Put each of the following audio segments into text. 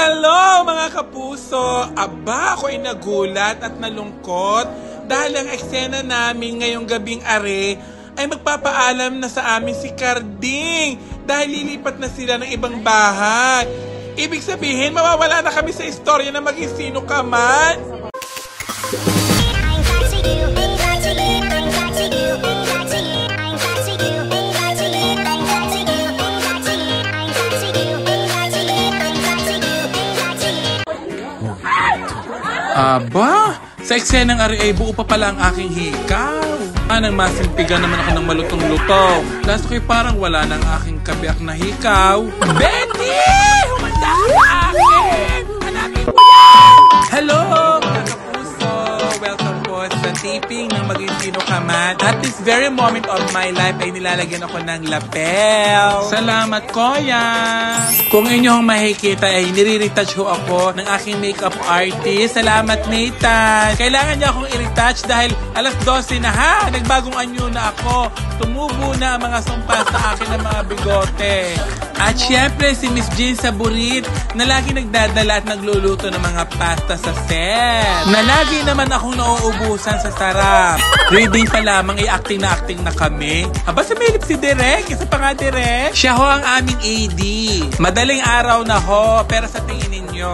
Hello mga kapuso! Aba, ako ay nagulat at nalungkot dahil ang eksena namin ngayong gabing are ay magpapaalam na sa amin si Carding dahil lilipat na sila ng ibang bahay. Ibig sabihin, mawawala na kami sa istorya na maging sino ka man. Aba, sa eksenang ari ay buo pa pala ang aking hikaw. Anang masimpigan naman ako ng malutong-lutong. Last ko'y parang wala ng aking kabiyak na hikaw. Betty! Humanda ka sa akin! Hanapin mo yan! Hello mga kapuso! Welcome po sa taping ng Maging Sino Ka Man. At this very moment of my life ay nilalagyan ako ng lapel. Salamat, Koya! Kung inyong makikita ay nire-retouch ho ako ng aking makeup artist. Salamat, Nathan! Kailangan niya akong i-retouch dahil alas 12 na ha! Nagbagong anyo na ako. Tumubo na ang mga sumpa sa akin ng mga bigote. At syempre si Miss Jane Saburit na lagi nagdadala at nagluluto ng mga pasta sa set. Na lagi naman akong nauubusan sa sarap. Reading pa lamang acting na kami. Aba, sumilip si Direk. Isa pa nga, Direk. Siya ho ang aming AD. Madaling araw na ho, pero sa tingin ninyo,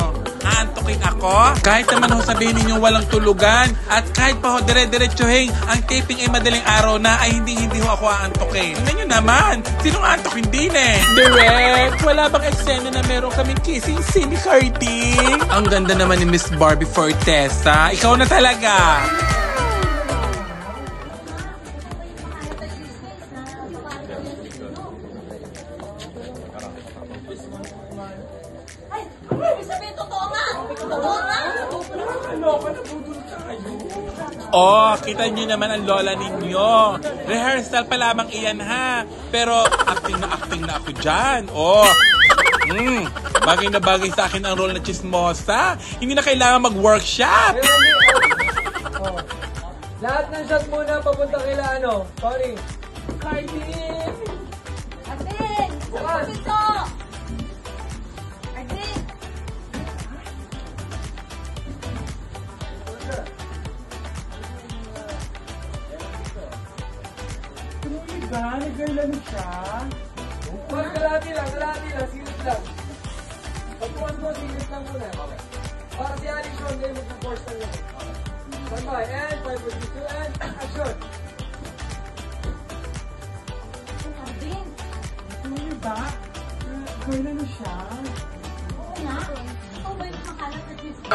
aantukin ako? Kahit naman ho sabihin ninyo walang tulugan at kahit pa ho dire-diretsuhin ang taping ay madaling araw na ay hindi ho ako aantukin. Tingnan nyo naman, sinong aantukin din eh? Direct, wala bang eksena na meron kaming kissing scene ni Carding? Ang ganda naman ni Miss Barbie Fortesa. Ikaw na talaga. Oh, kita niyo naman ang lola ninyo. Rehearsal pa lamang iyan ha. Pero acting na ako dyan. Oh, bagay na bagay sa akin ang role na chismosa. Hindi na kailangan mag-workshop. Oh. Lahat ng shot muna papunta kila ano. Sorry. Carding! Carding! Saan ito? Carding! Diba? Nag-girlan siya. Kalahati lang. Silip lang. Pagpuan mo, silip lang muna. Para si Alex Ron, ngayon mag-force lang yun. Bye-bye. And 5, 4, 3, 2, and action! Carding! Diba? Nag-girlan siya. Oo nga. Ikaw ba yung makalat na chismis?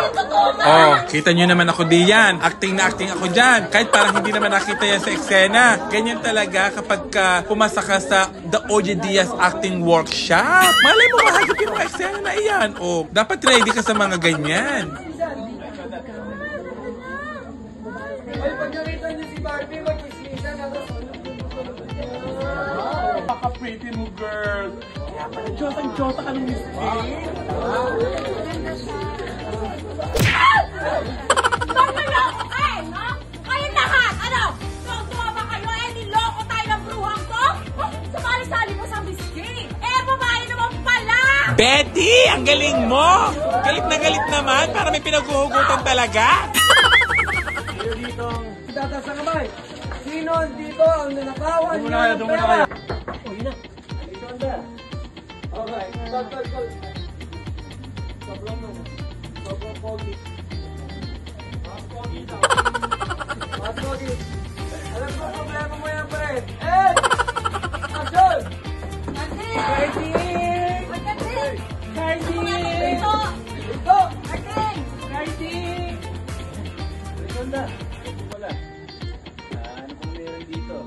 Oh, kita nyo naman ako diyan. Acting na acting ako dyan. Kahit parang hindi naman nakita yan sa eksena. Ganyan talaga kapag pumasa ka sa The OJ Diaz Acting Workshop. Malay mo mahagip yung mga eksena na iyan. Oh, dapat ready ka sa mga ganyan. Ay, pag nakita niyo si Barbie, mag-ismisan ako. Paka-pretty mo, girl. Kaya pala Diyos ka ng Miss Jane. Mangaloko ka eh, no? Kayo lahat, ano? Tuwa ba kayo? Eh, niloko tayo ng bruhang to? Sumali-sali mo sa Miss Jane. Eh, babae naman pala! Betty, ang galing mo! Galit na galit naman para may pinaghuhugutan talaga. Sino dito? Itataas ang kamay. Sino dito ang nanakawan niyo ng pera? Oh, yun na. Dito ang pera. Okay. Call. Sobrang mo. Sobrang pogi. Mas pogi. Alam ko problema mo yan, pre. And action! Carding! Carding! Carding! Carding! Ito! Carding! Carding! Ganda. Wala. Ano pong meron dito?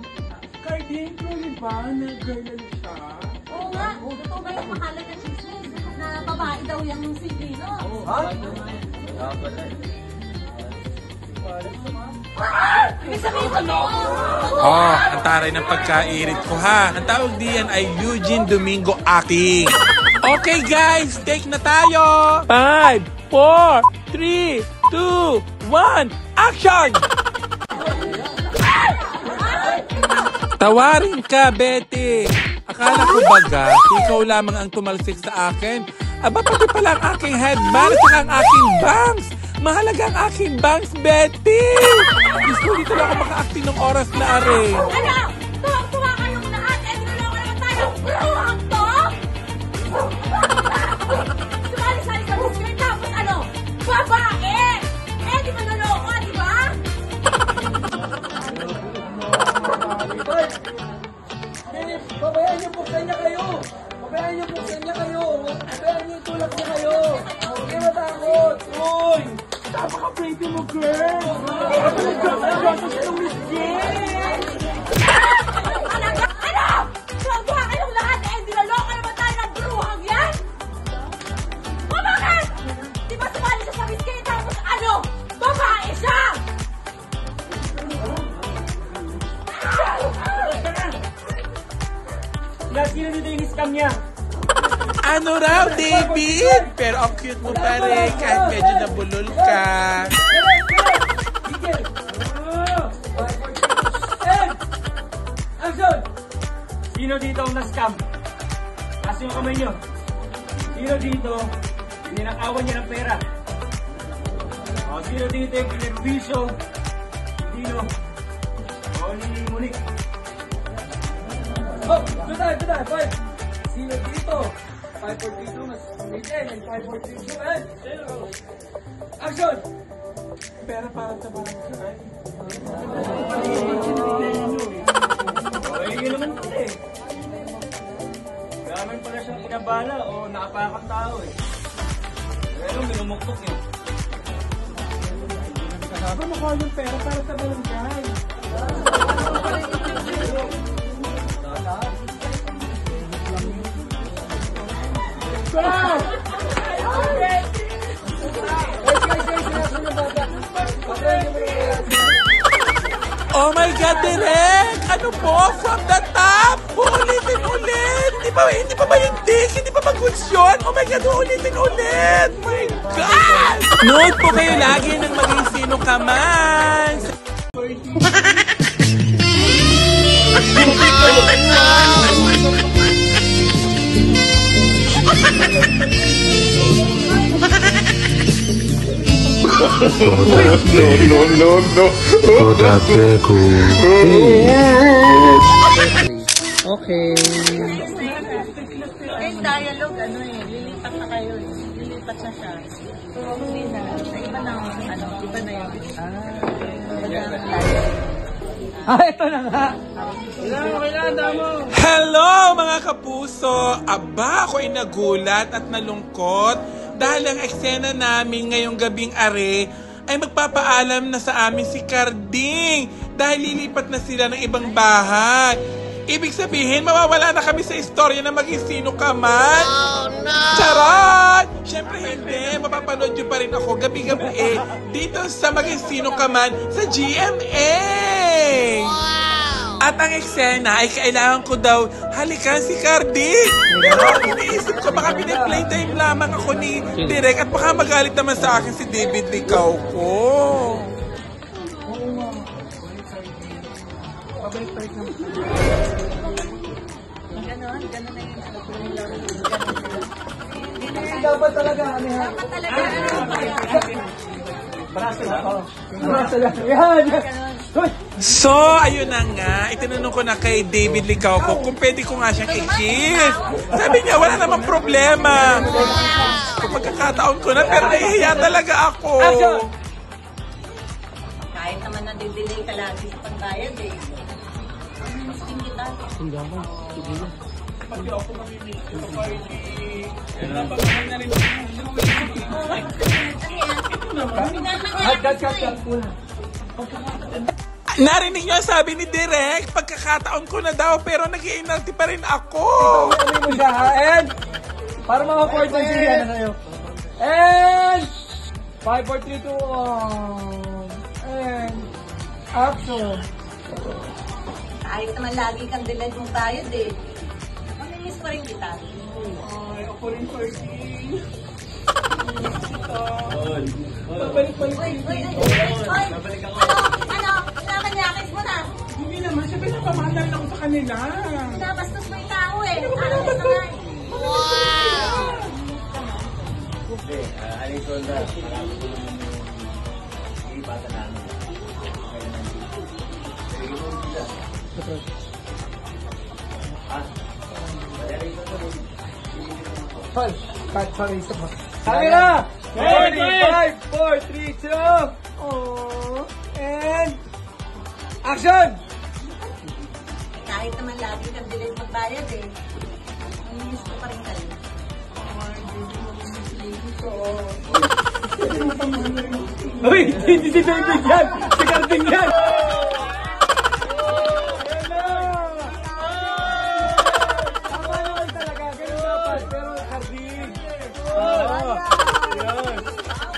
Carding, truly ba? Nag-girlan siya? Oo nga. Totoo ba yung makalat na chismis? Na babae daw yung si Pino? Ha? Ibig sabihin ko no? Oh, ang taray ng pagkairit ko ha. Ang tawag diyan ay Eugene Domingo Acting. Okay guys, take na tayo. 5, 4, 3, 2, 1, action! Tawarin ka, Betty. Akala ko baga, ikaw lamang ang tumalsik sa akin Aba, pati pala ang aking headband at saka ang aking bangs. Mahalaga ang aking bangs, Betty. Gusto dito lang ako maka-acting ng oras na are. Ano? Tuwang-tuwa kayong lahat. Eh, niloloko naman tayo. Bruhang to? Sumali-sali sa buskay. Tapos ano? Babae! Eh, di ba naloko, di ba? Pabayaan niyo buksan niya kayo. Pabayaan niyo buksan niya kayo. Pabayaan niyo itulak niya kayo. Huwag kayo matakot. Uy! Napaka-pretty mo, girl. Ano? Tuwang-tuwa kayong lahat. Eh, niloloko naman tayo ng bruhang yan? O bakit? Di ba sumali siya sa buskay? Tapos ano? Babae siya! Lahat sino dito yung scam niya? Ano raw, David? Pero ang cute mo pa rin kahit medyo nabulol ka. Tigil! And! Action! Sino dito ang na-scam? Taas yung kamay nyo. Sino dito ninakawan niya ng pera? O, sino dito yung pinagpisyo? Sino? O, nilingunik. Oh, ito tayo, 5. Sino dito? 5, 4, 3, 2, mas 8, and 5, 4, 3, 2, and action! Pero parang sa parang sa Okay, yun naman pala eh. Gamit pala siyang inabala o nakapakang tao eh. Pero minumuktok eh. Kasama mo ko yung pera para sa barangay. Oh my God, Direk! Ano po? From the top! Uulitin ulit! Hindi pa ba yung dick? Hindi pa ba goods yun? Oh my God, uulitin ulit! My God! Note po kayo lagi ng maging sino ka man! No. Okay. Yung dialogue, ano eh, lilipat na kayo eh. Lilipat na siya. Hindi na. Iba na, iba na yun. Ito na nga. Kailangan mo. Hello mga kapuso! Aba, ako ay nagulat at nalungkot dahil ang eksena namin ngayong gabing are ay magpapaalam na sa amin si Carding dahil lilipat na sila ng ibang bahay. Ibig sabihin, mawawala na kami sa istorya na maging sino ka man. Oh, no! Charot! Siyempre hindi. Mapapanood nyo pa rin ako gabi-gabi dito sa maging sino ka man sa GMA. Wow! At ang eksena ay kailangan ko daw halikan si Carding. Pero iniisip ko baka pinag-playtime lamang ako ni Direk at baka magalit naman sa akin si David Licao ko. Ganon na yun. Dapat talaga kami ha. Dapat talaga. Braso lang. Braso lang. Yan. So, ayun na nga. Itinanong ko na kay David Licao ko kung pwede ko nga siyang i-kiss. Sabi niya, wala namang problema. Kung pagkakataon ko na, pero nahihiya talaga ako. Kahit naman nadidelay ka lagi sa pagbayad eh. Masking kita. Hindi ako. Sige na. Pati ako mamimik ko sa party. Napagmahal na rin ako. Cut. Narinig niyo ang sabi ni Direk, pagkakataon ko na daw, pero nag-iinarti pa rin ako. Ito mo siya ha. And, para maka-4 points yung yan na sa'yo. And, 5, 4, 3, 2, and, action. Kahit naman lagi kang delayed mong bayad eh. Mamimiss pa rin kita. Ay, ako rin party. Ano? Pinapanyakis mo na. Hindi naman, siya pinapamahal lang ako sa kanila. Pinabastos mo yung tao eh. Ano na nga eh. Sol, sorry, isa pa. Camera! Ready? 5, 4, 3, 2. Oh, and action! Kahit naman lagi kang delayed magbayad eh. Nanginis ko pa rin kayo. Uy, hindi si David yan! Si Carding yan! Tama naman talaga, ganun dapat. Pero Carding. Yun.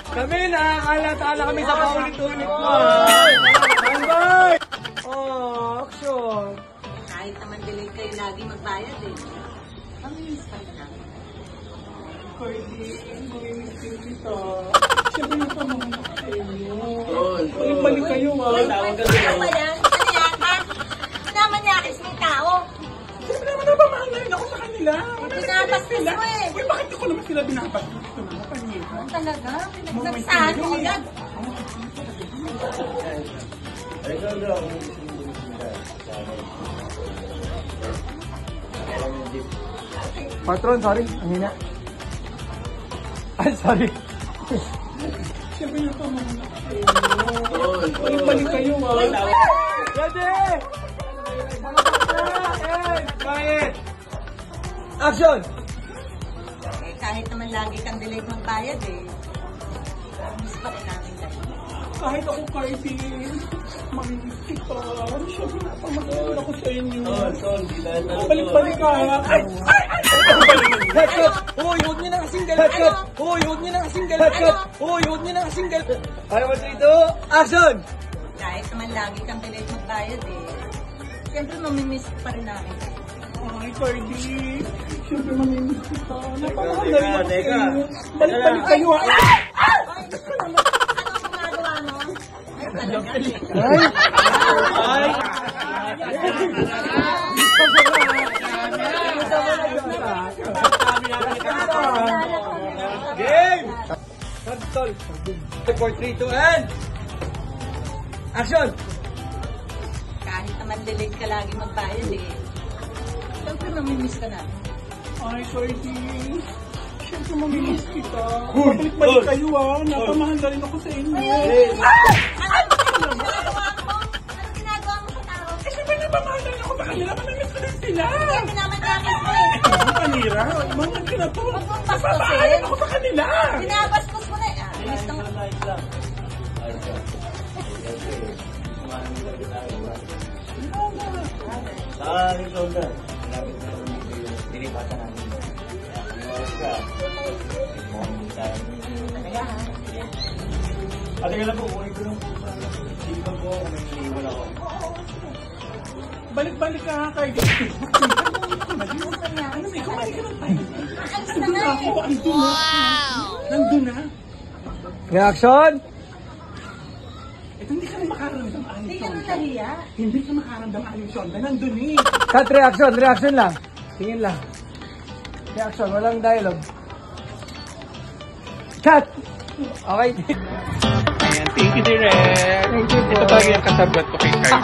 Kami, nakakala kami sa paulit-ulit mo. Standby! Oh, action! Kahit naman delayed kayo lagi magbayad eh. Nanginis pa rin namin. Balik kayo, ha? Ano ba yan? Ano yan, ha? Namanyakis mo yung tao. Siyempre naman napamahal na rin ako sa kanila. Pinapastis mo eh. Uy, bakit ako naman sila binapastis? Ito naman, panyin. Talaga? Pinagsasahan mo agad. Patron, sorry. Ang hina. Ay, sorry. Siyempre na pa mga balik kayo, ha? Ready! Quiet! Action! Eh, kahit naman lagi kang delayed magbayad eh. Miss pa rin namin kayo. Kahit ako Carding, mamimiss kita. Siyempre na pa mag-alala ako sa inyo. Balik-balik ka, ha? Ay! Headshot! Uy, huwag niyo na kasinggal! Headshot! Uy, huwag niyo na kasinggal! Headshot! Uy, huwag niyo na kasinggal! 5, 4, 3, 2, action! Kahit naman lagi kang delayed magbayad eh. Siyempre mamimiss pa rin namin kayo. Ay, Carding, siyempre mamimiss kita. Napamahal na rin ako sa inyo. Balik-balik kayo, ha? Ay! Ano ang ginagawa mo? Ay, talaga eh. Ay! Game! Tol, 4, 3, 2, and action! Kahit naman delayed ka lagi magbayad eh. Siyempre mamimiss ka namin. Ay, Carding, siyempre mamimiss kita. Balik-balik kayo, ha? Napamahal na rin ako sa inyo. Anong ginagawa mo? Anong ginagawa mo sa tao? Eh, siyempre napamahal na rin ako sa kanila. Mamimiss ko rin sila. Kaya pinamanyakis mo eh. Ano, Panira? Mga ka na to. Huwag mong bastusin. Napapahalan ako sa kanila. Binabastos mo na eh. Miss ng... Sa Rizonda, malapit na pinipasa namin. Iwas ka. Ate ka lang po, kunin ko nung sinipan ko kung may iniwan ako. Balik-balik ka, Carding. Ano, may kumain ka ng tayo. Alis na nga eh. Andun na. Nandun na. Reaction! Ito hindi ka na makaramdam, Hindi ka Alison. na nahiya. Hindi ka makaramdam, Alison. Nandun eh. Cut reaction, reaction lang. Tingin lang. Reaction, walang dialogue. Cut! Okay. Ayan, thank you, Direk. Thank you po. Ito talaga yung kasabat ko kay Kai.